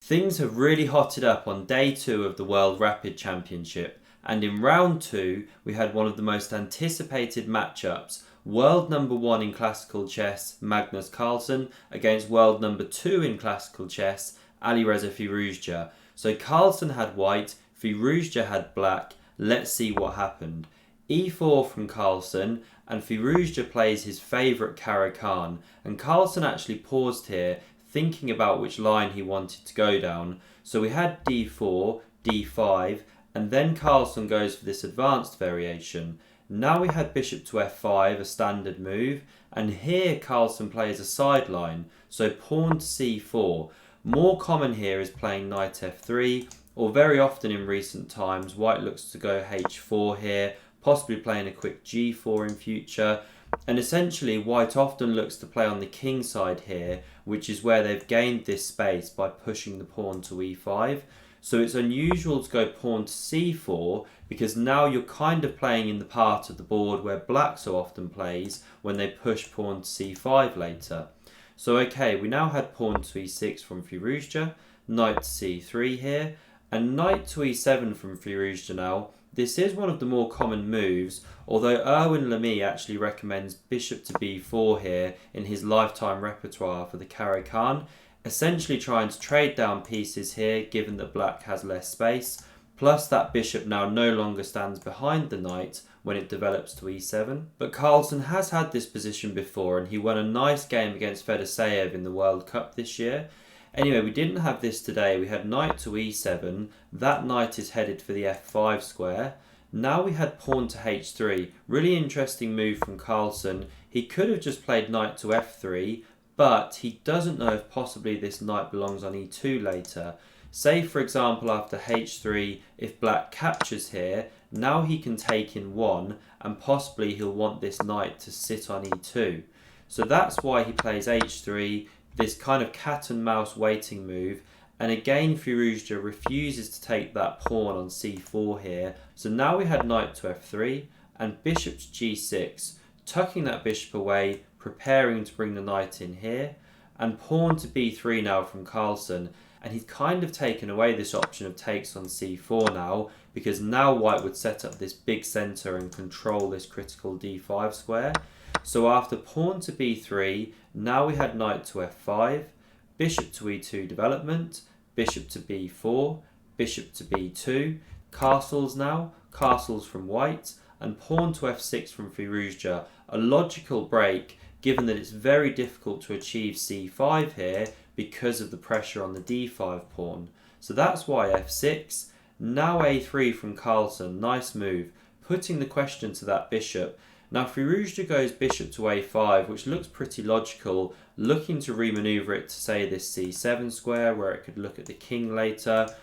Things have really hotted up on day 2 of the World Rapid Championship, and in round 2 we had one of the most anticipated matchups, world number 1 in classical chess Magnus Carlsen against world number 2 in classical chess Alireza Firouzja. So Carlsen had white, Firouzja had black. Let's see what happened. e4 from Carlsen, and Firouzja plays his favourite Caro-Kann, and Carlsen actually paused here thinking about which line he wanted to go down. So we had d4, d5, and then Carlsen goes for this advanced variation. Now we had bishop to f5, a standard move, and here Carlsen plays a sideline, so pawn to c4. More common here is playing knight f3, or very often in recent times white looks to go h4 here, possibly playing a quick g4 in future. And essentially white often looks to play on the king side here, which is where they've gained this space by pushing the pawn to e5. So it's unusual to go pawn to c4 because now you're kind of playing in the part of the board where black so often plays when they push pawn to c5 later. So okay, we now had pawn to e6 from Firouzja, knight to c3 here, and knight to e7 from Firouzja now. This is one of the more common moves, although Erwin Lamy actually recommends bishop to b4 here in his lifetime repertoire for the Caro-Kann, essentially trying to trade down pieces here given that black has less space, plus that bishop now no longer stands behind the knight when it develops to e7. But Carlsen has had this position before and he won a nice game against Fedoseev in the World Cup this year. Anyway, we didn't have this today. We had knight to e7. That knight is headed for the f5 square. Now we had pawn to h3. Really interesting move from Carlsen. He could have just played knight to f3, but he doesn't know if possibly this knight belongs on e2 later. Say, for example, after h3, if black captures here, now he can take in 1, and possibly he'll want this knight to sit on e2. So that's why he plays h3, this kind of cat and mouse waiting move, and again Firouzja refuses to take that pawn on c4 here. So now we had knight to f3 and bishop to g6, tucking that bishop away, preparing to bring the knight in here, and pawn to b3 now from Carlsen. And he's kind of taken away this option of takes on c4 now, because now white would set up this big centre and control this critical d5 square. So after pawn to b3, now we had knight to f5, bishop to e2 development, bishop to b4, bishop to b2, castles now, castles from white, and pawn to f6 from Firouzja. A logical break, given that it's very difficult to achieve c5 here because of the pressure on the d5 pawn. So that's why f6. Now a3 from Carlsen, nice move, putting the question to that bishop. Now Firouzja goes bishop to a5, which looks pretty logical, looking to remaneuver it to say this c7 square where it could look at the king later.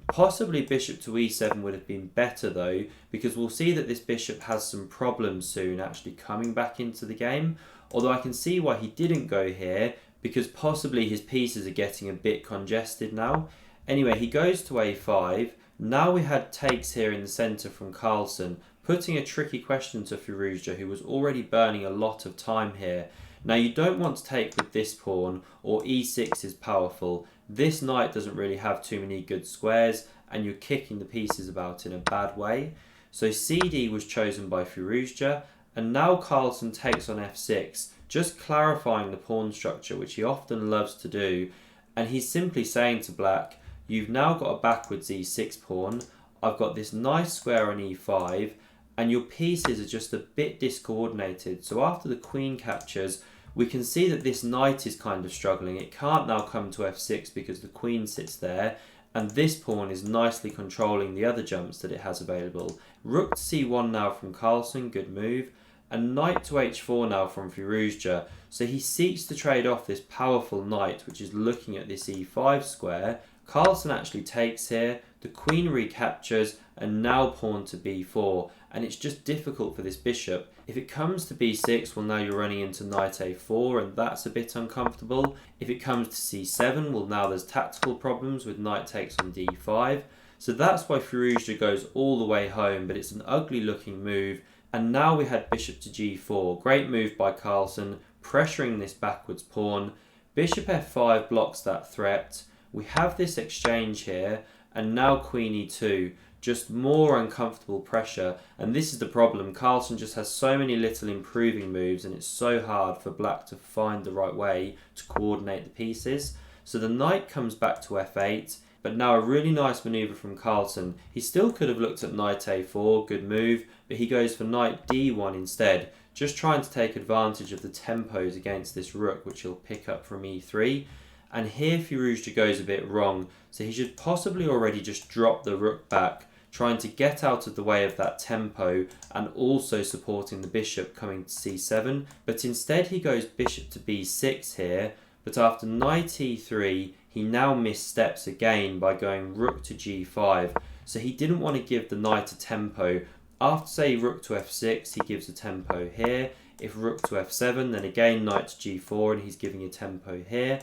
Possibly bishop to e7 would have been better though, because we'll see that this bishop has some problems soon actually coming back into the game. Although I can see why he didn't go here, because possibly his pieces are getting a bit congested now. Anyway, he goes to a5. Now we had takes here in the centre from Carlsen, putting a tricky question to Firouzja, who was already burning a lot of time here. Now you don't want to take with this pawn, or e6 is powerful. This knight doesn't really have too many good squares, and you're kicking the pieces about in a bad way. So cd was chosen by Firouzja, and now Carlsen takes on f6, just clarifying the pawn structure, which he often loves to do. And he's simply saying to black, you've now got a backwards e6 pawn, I've got this nice square on e5, and your pieces are just a bit discoordinated. So after the queen captures, we can see that this knight is kind of struggling. It can't now come to f6 because the queen sits there, and this pawn is nicely controlling the other jumps that it has available. Rook to c1 now from Carlsen, good move, and knight to h4 now from Firouzja. So he seeks to trade off this powerful knight, which is looking at this e5 square. Carlsen actually takes here, the queen recaptures, and now pawn to b4, and it's just difficult for this bishop. If it comes to b6, well, now you're running into knight a4, and that's a bit uncomfortable. If it comes to c7, well, now there's tactical problems with knight takes on d5. So that's why Firouzja goes all the way home, but it's an ugly looking move. And now we had bishop to g4, great move by Carlsen, pressuring this backwards pawn. Bishop f5 blocks that threat. We have this exchange here, and now queen e2, just more uncomfortable pressure. And this is the problem. Carlsen just has so many little improving moves, and it's so hard for black to find the right way to coordinate the pieces. So the knight comes back to f8, but now a really nice manoeuvre from Carlsen. He still could have looked at knight a4, good move, but he goes for knight d1 instead, just trying to take advantage of the tempos against this rook, which he'll pick up from e3. And here Firouzja goes a bit wrong, so he should possibly already just drop the rook back, trying to get out of the way of that tempo and also supporting the bishop coming to c7. But instead he goes bishop to b6 here, but after knight e3, he now missteps again by going rook to g5. So he didn't want to give the knight a tempo. After, say, rook to f6, he gives a tempo here. If rook to f7, then again knight to g4, and he's giving a tempo here.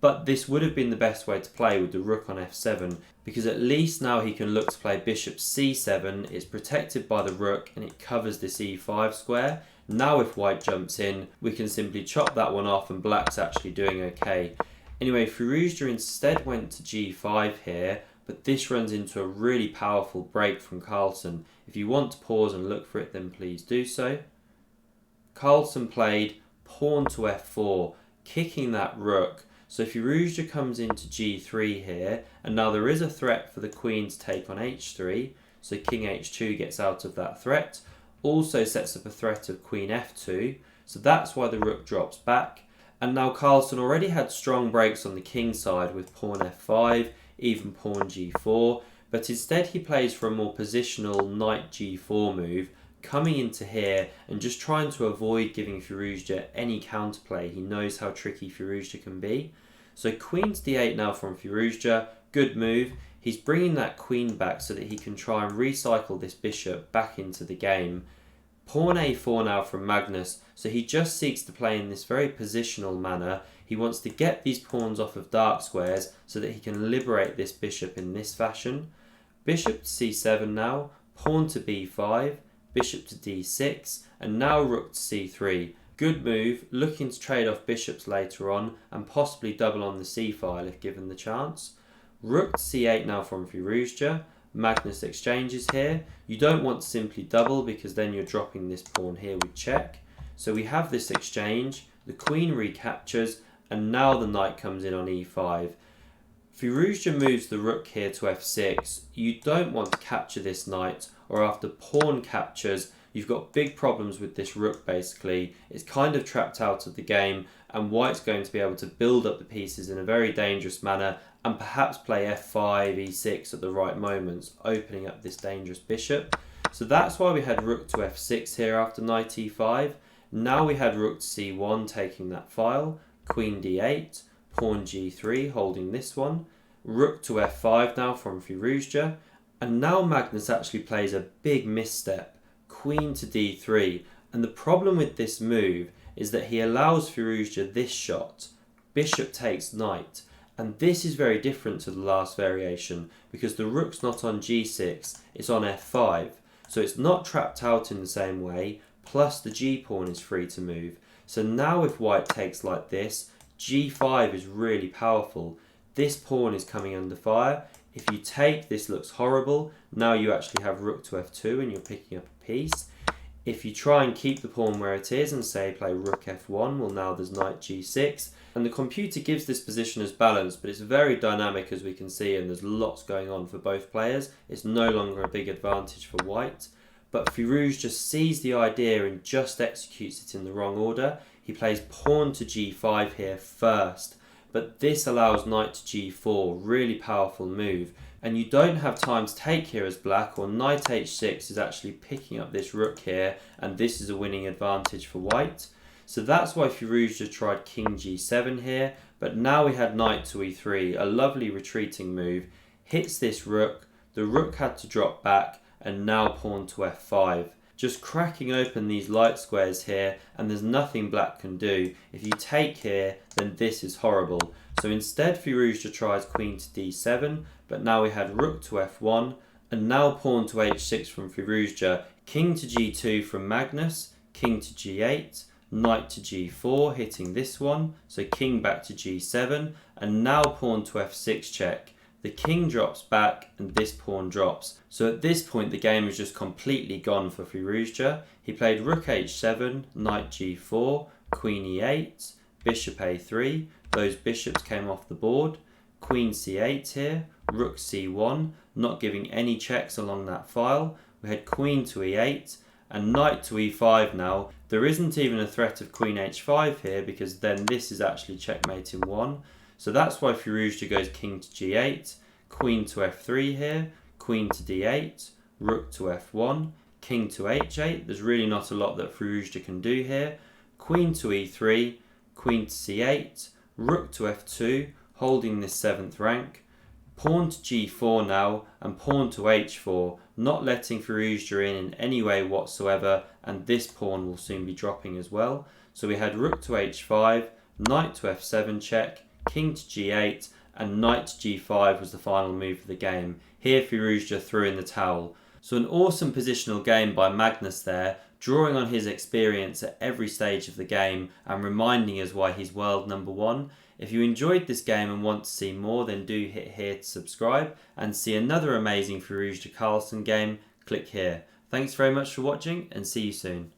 But this would have been the best way to play with the rook on f7, because at least now he can look to play bishop c7. It's protected by the rook, and it covers this e5 square. Now if white jumps in, we can simply chop that one off, and black's actually doing okay. Anyway, Firouzja instead went to g5 here, but this runs into a really powerful break from Carlsen. If you want to pause and look for it, then please do so. Carlsen played pawn to f4, kicking that rook. So Firouzja comes into g3 here, and now there is a threat for the queen to take on h3, so king h2 gets out of that threat. Also sets up a threat of queen f2, so that's why the rook drops back. And now Carlsen already had strong breaks on the king side with pawn f5, even pawn g4, but instead he plays for a more positional knight g4 move, coming into here and just trying to avoid giving Firouzja any counterplay. He knows how tricky Firouzja can be. So queen to d8 now from Firouzja, good move. He's bringing that queen back so that he can try and recycle this bishop back into the game. Pawn a4 now from Magnus, so he just seeks to play in this very positional manner. He wants to get these pawns off of dark squares so that he can liberate this bishop in this fashion. Bishop to c7 now, pawn to b5, bishop to d6, and now rook to c3. Good move, looking to trade off bishops later on and possibly double on the c-file if given the chance. Rook to c8 now from Firouzja. Magnus exchanges here. You don't want to simply double because then you're dropping this pawn here with check. So we have this exchange, the queen recaptures, and now the knight comes in on e5. Firouzja moves the rook here to f6. You don't want to capture this knight, or after pawn captures, you've got big problems with this rook basically. It's kind of trapped out of the game, and white's going to be able to build up the pieces in a very dangerous manner and perhaps play f5, e6 at the right moments, opening up this dangerous bishop. So that's why we had rook to f6 here after knight e5. Now we had rook to c1 taking that file, queen d8, pawn g3 holding this one, rook to f5 now from Firouzja, and now Magnus actually plays a big misstep, queen to d3. And the problem with this move is that he allows Firouzja this shot, bishop takes knight. And this is very different to the last variation because the rook's not on g6, it's on f5. So it's not trapped out in the same way, plus the g-pawn is free to move. So now if white takes like this, g5 is really powerful. This pawn is coming under fire. If you take, this looks horrible. Now you actually have rook to f2 and you're picking up a piece. If you try and keep the pawn where it is and say play rook f1, well now there's knight g6. And the computer gives this position as balanced, but it's very dynamic as we can see, and there's lots going on for both players. It's no longer a big advantage for white. But Firouzja just sees the idea and just executes it in the wrong order. He plays pawn to g5 here first, but this allows knight to g4, really powerful move. And you don't have time to take here as black, or knight h6 is actually picking up this rook here, and this is a winning advantage for white. So that's why Firouzja tried king g7 here, but now we had knight to e3, a lovely retreating move, hits this rook, the rook had to drop back, and now pawn to f5. Just cracking open these light squares here, and there's nothing black can do. If you take here, then this is horrible. So instead Firouzja tries queen to d7, but now we had rook to f1, and now pawn to h6 from Firouzja, king to g2 from Magnus, king to g8, knight to g4 hitting this one, so king back to g7, and now pawn to f6 check. The king drops back and this pawn drops. So at this point the game is just completely gone for Firouzja. He played rook h7, knight g4, queen e8, bishop a3. Those bishops came off the board. Queen c8 here, rook c1, not giving any checks along that file. We had queen to e8 and knight to e5 now. There isn't even a threat of queen h5 here because then this is actually checkmate in one. So that's why Firouzja goes king to g8, queen to f3 here, queen to d8, rook to f1, king to h8. There's really not a lot that Firouzja can do here. Queen to e3, queen to c8, rook to f2, holding this 7th rank. Pawn to g4 now, and pawn to h4, not letting Firouzja in any way whatsoever, and this pawn will soon be dropping as well. So we had rook to h5, knight to f7 check, king to g8, and knight to g5 was the final move of the game. Here Firouzja threw in the towel. So an awesome positional game by Magnus there, drawing on his experience at every stage of the game and reminding us why he's world number one. If you enjoyed this game and want to see more, then do hit here to subscribe, and see another amazing Firouzja Carlsen game, click here. Thanks very much for watching and see you soon.